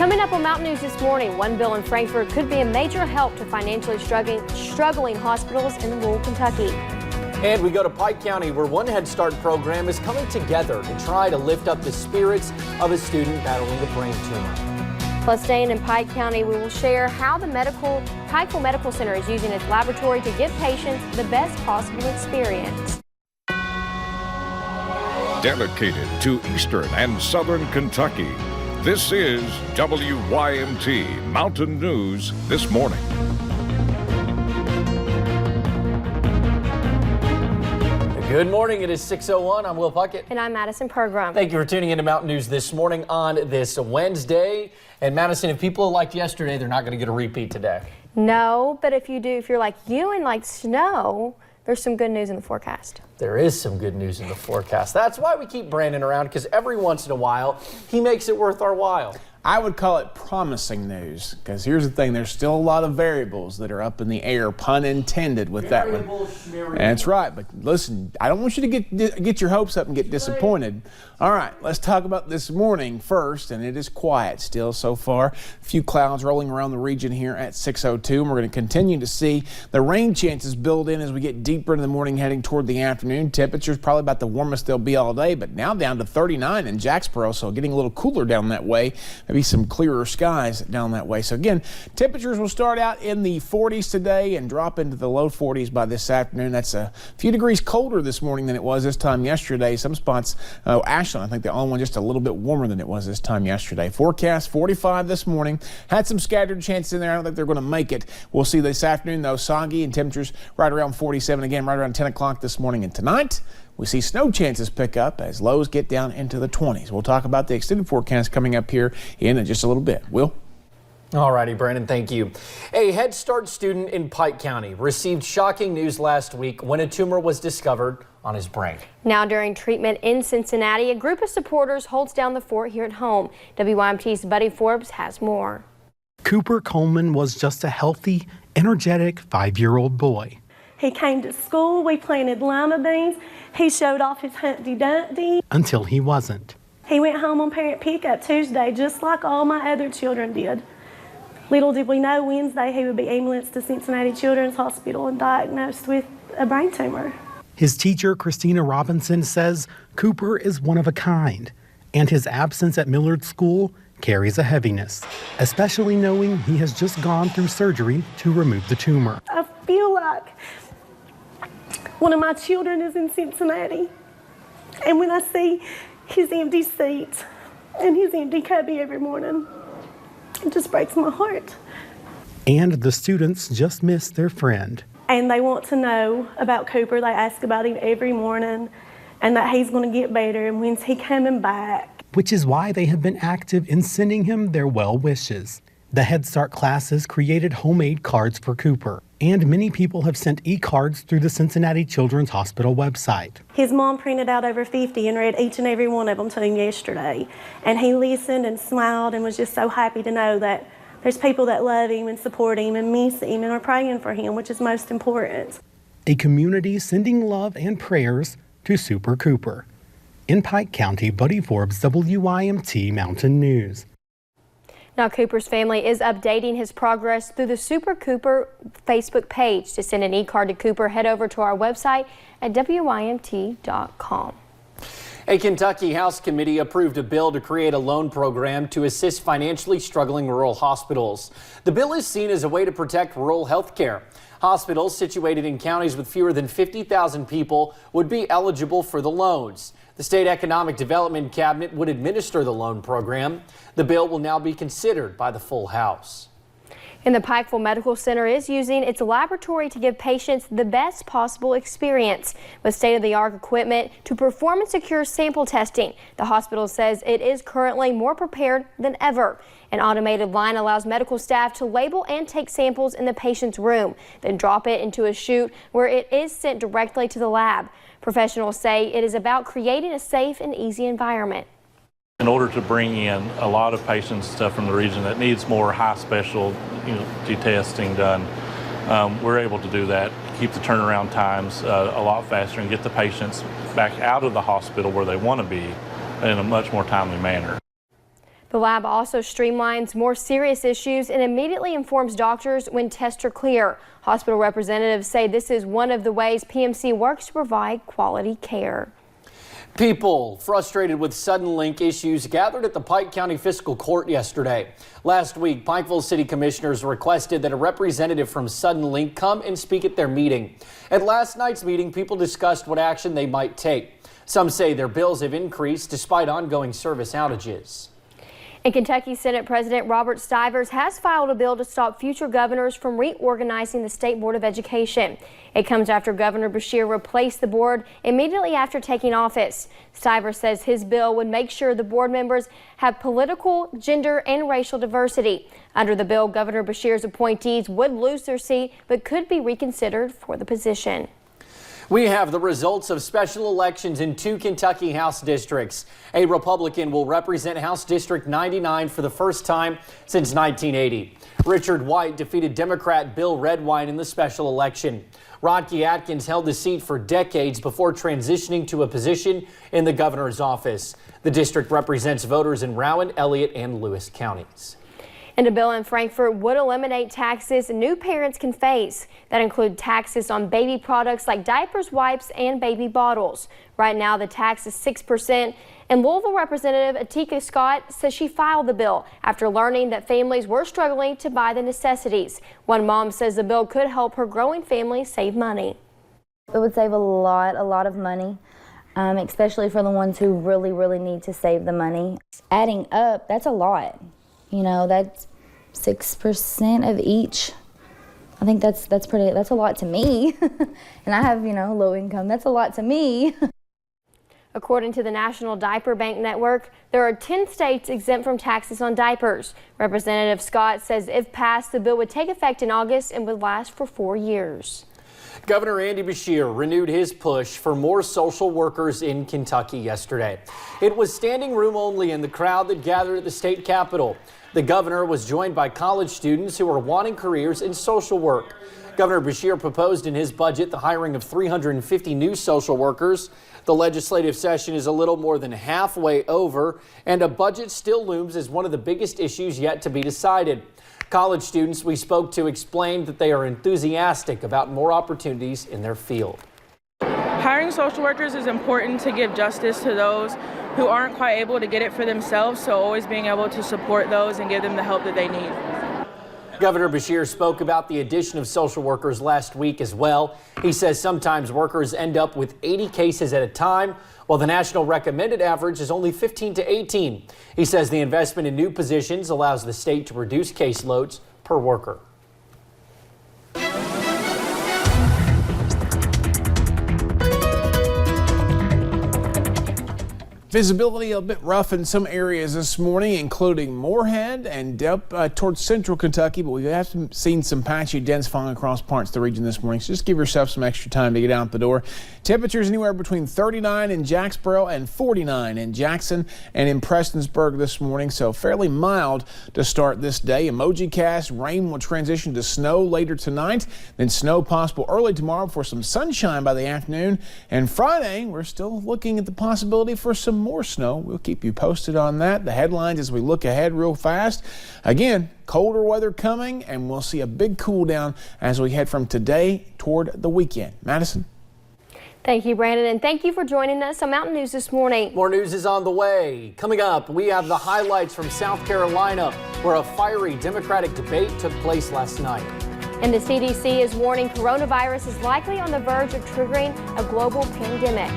Coming up on Mountain News this morning, one bill in Frankfort could be a major help to financially struggling hospitals in rural Kentucky. And we go to Pike County, where one Head Start program is coming together to try to lift up the spirits of a student battling a brain tumor. Plus, staying in Pike County, we will share how the Pikeville Medical Center is using its laboratory to give patients the best possible experience. Dedicated to Eastern and Southern Kentucky, this is WYMT Mountain News This Morning. Good morning. It is 6:01. I'm Will Puckett. And I'm Madison Pergram. Thank you for tuning into Mountain News This Morning on this Wednesday. And Madison, if people liked yesterday, they're not going to get a repeat today. No, but if you're like you and like snow, there's some good news in the forecast. There is some good news in the forecast. That's why we keep Brandon around, because every once in a while, he makes it worth our while. I would call it promising news, because here's the thing, there's still a lot of variables that are up in the air, pun intended with that one. That's right, but listen, I don't want you to get your hopes up and get disappointed. All right, let's talk about this morning first, and it is quiet still so far. A few clouds rolling around the region here at 6:02, and we're going to continue to see the rain chances build in as we get deeper into the morning heading toward the afternoon. Temperatures probably about the warmest they'll be all day, but now down to 39 in Jacksboro, so getting a little cooler down that way. Maybe some clearer skies down that way. So again, temperatures will start out in the 40s today and drop into the low 40s by this afternoon. That's a few degrees colder this morning than it was this time yesterday. Some spots, Ashland, I think the only one just a little bit warmer than it was this time yesterday. Forecast 45 this morning. Had some scattered chances in there. I don't think they're going to make it. We'll see this afternoon though, soggy and temperatures right around 47 again, right around 10 o'clock this morning. And tonight, we see snow chances pick up as lows get down into the 20s. We'll talk about the extended forecast coming up here in just a little bit. Will? All righty, Brandon, thank you. A Head Start student in Pike County received shocking news last week when a tumor was discovered on his brain. Now, during treatment in Cincinnati, a group of supporters holds down the fort here at home. WYMT's Buddy Forbes has more. Cooper Coleman was just a healthy, energetic 5-year-old boy. He came to school, we planted lima beans, he showed off his Humpty Dumpty. Until he wasn't. He went home on parent pickup Tuesday, just like all my other children did. Little did we know Wednesday he would be ambulanced to Cincinnati Children's Hospital and diagnosed with a brain tumor. His teacher, Christina Robinson, says Cooper is one of a kind, and his absence at Millard School carries a heaviness, especially knowing he has just gone through surgery to remove the tumor. I feel like one of my children is in Cincinnati, and when I see his empty seat and his empty cubby every morning, it just breaks my heart. And the students just miss their friend. And they want to know about Cooper. They ask about him every morning and that he's going to get better and when's he coming back. Which is why they have been active in sending him their well wishes. The Head Start classes created homemade cards for Cooper, and many people have sent e-cards through the Cincinnati Children's Hospital website. His mom printed out over 50 and read each and every one of them to him yesterday. And he listened and smiled and was just so happy to know that there's people that love him and support him and miss him and are praying for him, which is most important. A community sending love and prayers to Super Cooper. In Pike County, Buddy Forbes, WYMT Mountain News. Now, Cooper's family is updating his progress through the Super Cooper Facebook page. To send an e-card to Cooper, head over to our website at WYMT.com. A Kentucky House committee approved a bill to create a loan program to assist financially struggling rural hospitals. The bill is seen as a way to protect rural health care. Hospitals situated in counties with fewer than 50,000 people would be eligible for the loans. The State Economic Development Cabinet would administer the loan program. The bill will now be considered by the full House. And the Pikeville Medical Center is using its laboratory to give patients the best possible experience with state-of-the-art equipment to perform and secure sample testing. The hospital says it is currently more prepared than ever. An automated line allows medical staff to label and take samples in the patient's room, then drop it into a chute where it is sent directly to the lab. Professionals say it is about creating a safe and easy environment. In order to bring in a lot of patients from the region that needs more high specialty testing done, we're able to do that, keep the turnaround times a lot faster and get the patients back out of the hospital where they want to be in a much more timely manner. The lab also streamlines more serious issues and immediately informs doctors when tests are clear. Hospital representatives say this is one of the ways PMC works to provide quality care. People frustrated with Suddenlink issues gathered at the Pike County Fiscal Court yesterday. Last week, Pikeville City Commissioners requested that a representative from Suddenlink come and speak at their meeting. At last night's meeting, people discussed what action they might take. Some say their bills have increased despite ongoing service outages. And Kentucky Senate President Robert Stivers has filed a bill to stop future governors from reorganizing the State Board of Education. It comes after Governor Beshear replaced the board immediately after taking office. Stivers says his bill would make sure the board members have political, gender, and racial diversity. Under the bill, Governor Beshear's appointees would lose their seat but could be reconsidered for the position. We have the results of special elections in 2 Kentucky House districts. A Republican will represent House District 99 for the first time since 1980. Richard White defeated Democrat Bill Redwine in the special election. Rodkey Atkins held the seat for decades before transitioning to a position in the governor's office. The district represents voters in Rowan, Elliott, and Lewis counties. And a bill in Frankfort would eliminate taxes new parents can face. That include taxes on baby products like diapers, wipes, and baby bottles. Right now, the tax is 6%. And Louisville Representative Atika Scott says she filed the bill after learning that families were struggling to buy the necessities. One mom says the bill could help her growing family save money. It would save a lot of money, especially for the ones who really need to save the money. Adding up, that's a lot. You know, that's 6% of each. I think that's a lot to me. And I have, low income. That's a lot to me. According to the National Diaper Bank Network, there are 10 states exempt from taxes on diapers. Representative Scott says if passed, the bill would take effect in August and would last for 4 years. Governor Andy Beshear renewed his push for more social workers in Kentucky yesterday. It was standing room only in the crowd that gathered at the state capitol. The governor was joined by college students who are wanting careers in social work. Governor Beshear proposed in his budget the hiring of 350 new social workers. The legislative session is a little more than halfway over, and a budget still looms as one of the biggest issues yet to be decided. College students we spoke to explained that they are enthusiastic about more opportunities in their field. Hiring social workers is important to give justice to those who aren't quite able to get it for themselves, so always being able to support those and give them the help that they need. Governor Beshear spoke about the addition of social workers last week as well. He says sometimes workers end up with 80 cases at a time, while the national recommended average is only 15 to 18. He says the investment in new positions allows the state to reduce caseloads per worker. Visibility a bit rough in some areas this morning, including Moorhead and up towards central Kentucky, but we have seen some patchy dents falling across parts of the region this morning, so just give yourself some extra time to get out the door. Temperatures anywhere between 39 in Jacksboro and 49 in Jackson and in Prestonsburg this morning, so fairly mild to start this day. Emoji cast, rain will transition to snow later tonight, then snow possible early tomorrow for some sunshine by the afternoon, and Friday we're still looking at the possibility for some more snow. We'll keep you posted on that. The headlines as we look ahead real fast. Again, colder weather coming, and we'll see a big cool down as we head from today toward the weekend. Madison. Thank you, Brandon, and thank you for joining us on Mountain News this morning. More news is on the way. Coming up, we have the highlights from South Carolina, where a fiery Democratic debate took place last night. And the CDC is warning coronavirus is likely on the verge of triggering a global pandemic.